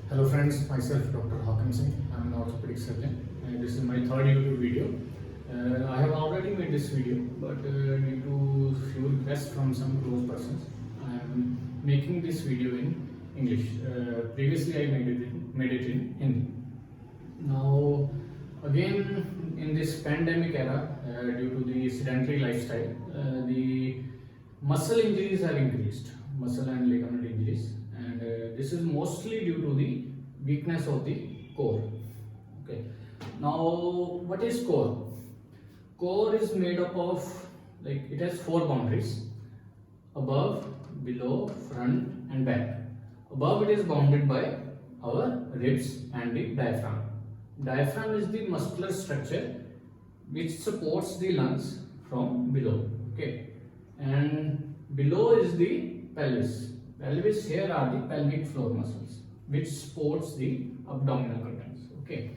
Hello friends, myself Dr. Hakan Singh. I am an orthopedic surgeon. This is my third YouTube video. I have already made this video, but due to few requests from some close persons, I am making this video in English. Previously I made it in Hindi. Now again in this pandemic era, due to the sedentary lifestyle, the muscle injuries have increased, muscle and ligament injuries, and this is mostly due to the weakness of the core. Okay, now what is core? Core is made up of, like, it has four boundaries: above, below, front and back. Above it is bounded by our ribs and the diaphragm. Diaphragm is the muscular structure which supports the lungs from below. Okay, and below is the pelvis. Pelvis, here are the pelvic floor muscles which supports the abdominal contents. Okay,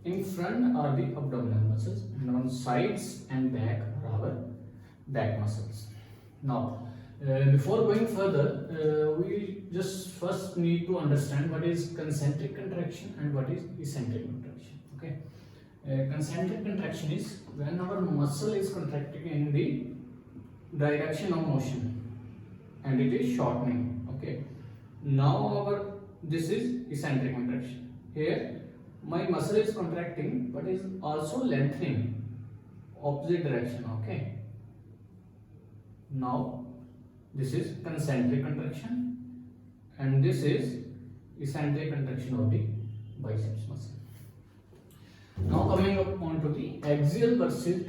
in front are the abdominal muscles, and on sides and back are our back muscles. Now before going further, we just first need to understand what is concentric contraction and what is eccentric contraction. Okay, concentric contraction is when our muscle is contracting in the direction of motion and it is shortening. Okay, now this is eccentric contraction. Here my muscle is contracting but is also lengthening opposite direction. Okay, now this is concentric contraction and this is eccentric contraction of the biceps muscle. Now coming up on to the axial versus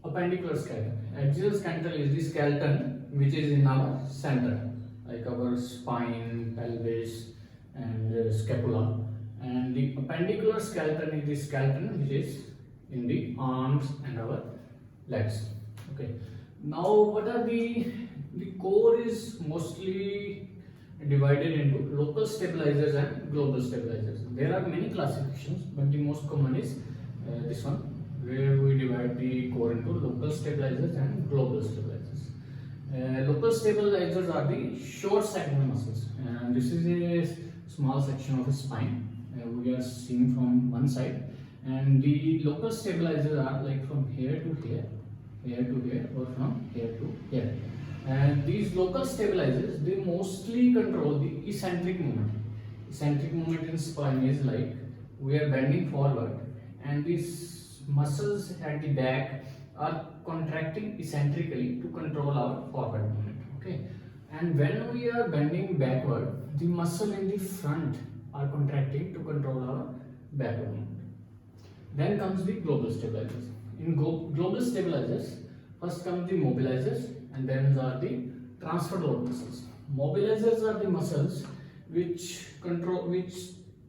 appendicular skeleton. Axial skeleton is the skeleton which is in our center, like our spine, pelvis and scapula, and the appendicular skeleton is the skeleton which is in the arms and our legs. Okay, now what are the core is mostly divided into local stabilizers and global stabilizers. There are many classifications, but the most common is this one, where we divide the core into local stabilizers and global stabilizers. Local stabilizers are the short segment muscles, and this is a small section of the spine we are seeing from one side, and the local stabilizers are like from here to here, here to here, or from here to here. And these local stabilizers, they mostly control the eccentric movement. Eccentric movement in spine is like we are bending forward and these muscles at the back are contracting eccentrically to control our forward movement. Okay, and when we are bending backward, the muscle in the front are contracting to control our backward movement. Then comes the global stabilizers. In global stabilizers, first come the mobilizers, and then are the transfer load muscles. Mobilizers are the muscles which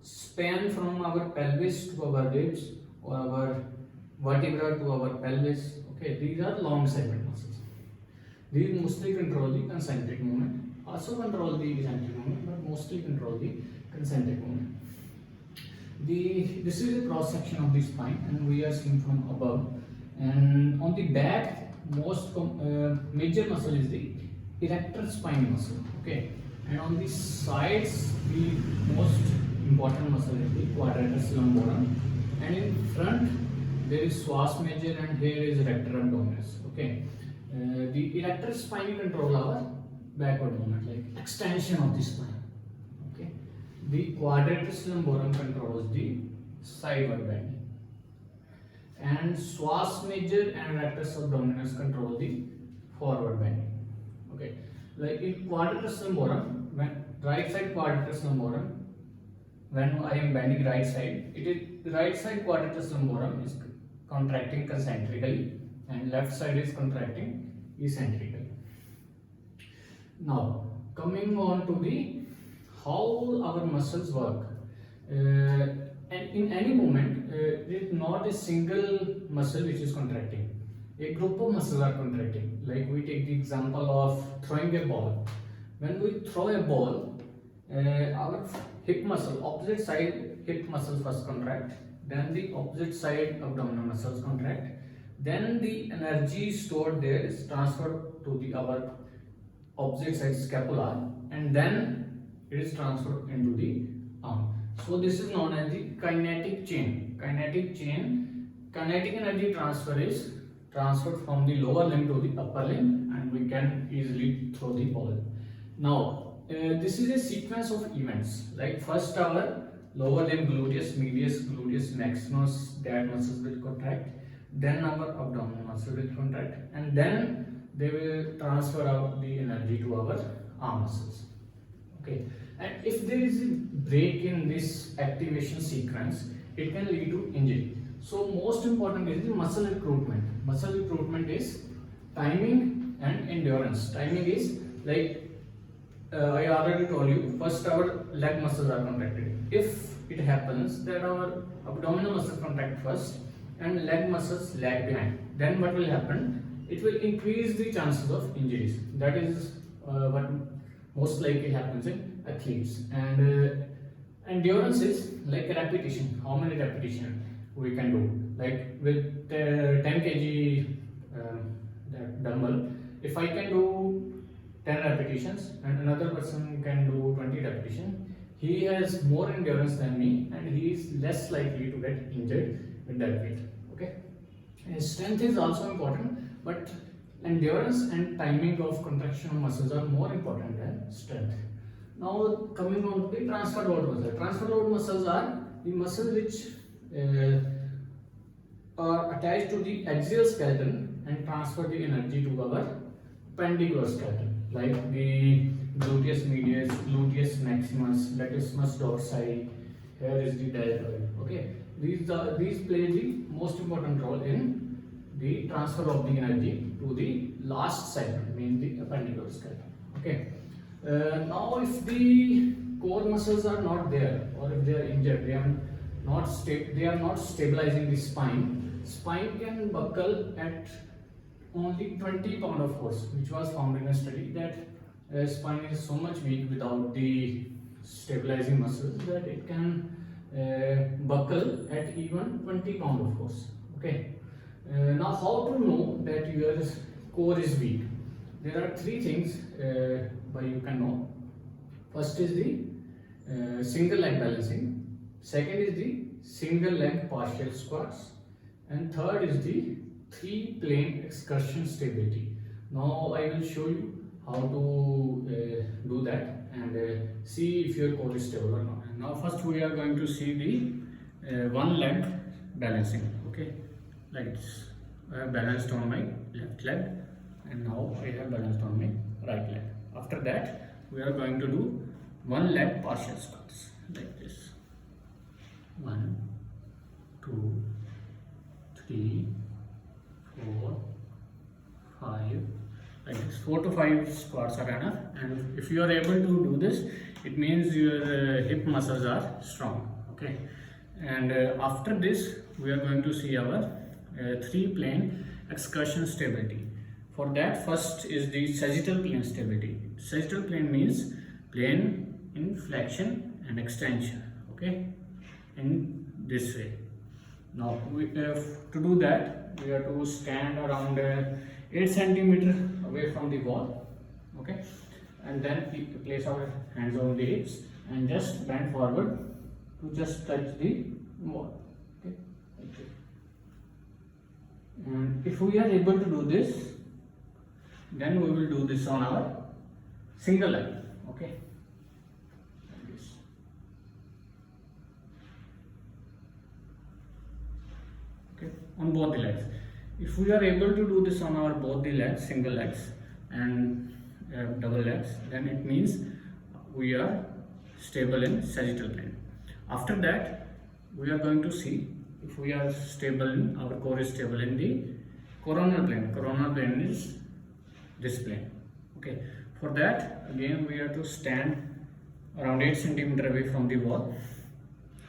span from our pelvis to our ribs or our vertebra to our pelvis. Okay, these are long segment muscles. These mostly control the concentric movement, also control the eccentric movement, but mostly control the concentric movement. This is a cross section of the spine, and we are seeing from above. And on the back, most major muscle is the erector spine muscle. Okay, and on the sides, the most important muscle is the quadratus lumborum, and in front there is psoas major, and here is rector abdominis. Okay, the erector spine control our backward movement, like extension of the spine. Okay, the quadratus lumborum controls the sideward bending, and psoas major and rectus abdominis control the forward bending. Okay, like in quadratus lumborum, when right side quadratus lumborum, when I am bending right side, it is the right side quadratus lumborum is contracting concentrically and left side is contracting eccentrically. Now coming on to the how our muscles work. And in any moment, it is not a single muscle which is contracting. A group of muscles are contracting. Like we take the example of throwing a ball. When we throw a ball, our hip muscle, opposite side hip muscles first contract, then the opposite side abdominal muscles contract, then the energy stored there is transferred to our opposite side scapula, and then it is transferred into the arm. So this is known as the kinetic chain. Kinetic energy transfer is transferred from the lower limb to the upper limb, and we can easily throw the ball. Now, this is a sequence of events. Like first, our lower limb gluteus medius, gluteus maximus, that muscles will contract. Then our abdominal muscle will contract, and then they will transfer out the energy to our arm muscles. Okay, and if there is a break in this activation sequence, it can lead to injury. So most important is the muscle recruitment. Muscle recruitment is timing and endurance. Timing is like I already told you, first our leg muscles are contracted. If it happens that our abdominal muscle contract first and leg muscles lag behind, then what will happen? It will increase the chances of injuries. That is what most likely happens in athletes. And endurance is like repetition. How many repetitions we can do? Like with 10 kg that dumbbell, if I can do 10 repetitions and another person can do 20 repetitions, he has more endurance than me and he is less likely to get injured with that weight. Okay, and strength is also important, but endurance and timing of contraction of muscles are more important than strength. Now coming on to the transfer load muscle. Transfer load muscles are the muscles which are attached to the axial skeleton and transfer the energy to our appendicular skeleton, like the gluteus medius, gluteus maximus, latissimus dorsi. Here is the deltoid. Okay, these play the most important role in the transfer of the energy to the last segment, means the appendicular skeleton. Okay. Now, if the core muscles are not there, or if they are injured, they are not stabilizing the spine. Spine can buckle at only 20 pound of force, which was found in a study that spine is so much weak without the stabilizing muscles that it can buckle at even 20 pound of force. Okay. Now, how to know that your core is weak? There are three things by you can know. First is the single leg balancing. Second is the single leg partial squats, and third is the three plane excursion stability. Now I will show you how to do that and see if your core is stable or not. And now first we are going to see the one leg balancing. Okay, like this. I have balanced on my left leg and now I have balanced on my right leg. After that we are going to do one leg partial squats like this. 1, 2, 3, 4, 5, like this. 4 to 5 squats are enough, and if you are able to do this, it means your hip muscles are strong. Okay, and after this we are going to see our three plane excursion stability. For that, first is the sagittal plane stability. Sagittal plane means plane in flexion and extension. Okay, in this way. Now to do that we have to stand around 8 cm away from the wall. Okay, and then place our hands on the hips and just bend forward to just touch the wall. Okay, and if we are able to do this, then we will do this on our single leg. Okay, like this. Okay, on both the legs. If we are able to do this on our both the legs, single legs and double legs, then it means we are stable in sagittal plane. After that, we are going to see if we are stable in, our core is stable in the coronal plane. Coronal plane is this plane. Okay, for that again we have to stand around 8 cm away from the wall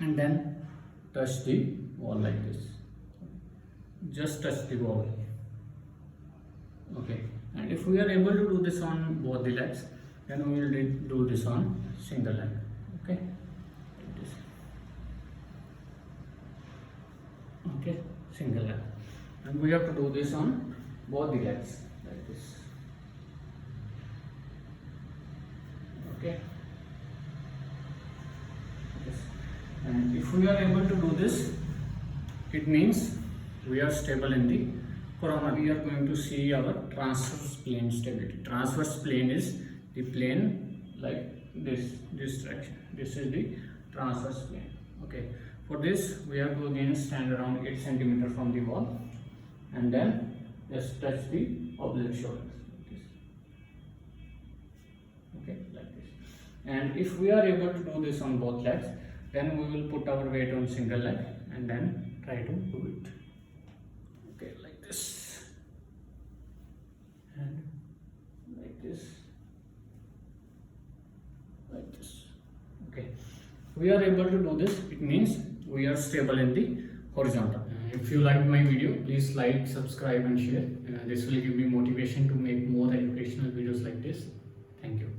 and then touch the wall like this. Just touch the wall. Okay, and if we are able to do this on both the legs, then we will do this on single leg. Okay, like this. Okay, single leg, and we have to do this on both the legs like this. Okay, yes. And if we are able to do this, it means we are stable in the corona. We are going to see our transverse plane stability. Transverse plane is the plane like this direction. This is the transverse plane. Okay. For this, we have to again stand around 8 cm from the wall, and then just touch the oblique shoulders. Okay, like this. And if we are able to do this on both legs, then we will put our weight on single leg and then try to do it. Okay, like this, and like this, like this. Okay, we are able to do this. It means we are stable in the horizontal. If you liked my video, please like, subscribe and share. This will give me motivation to make more educational videos like this. Thank you.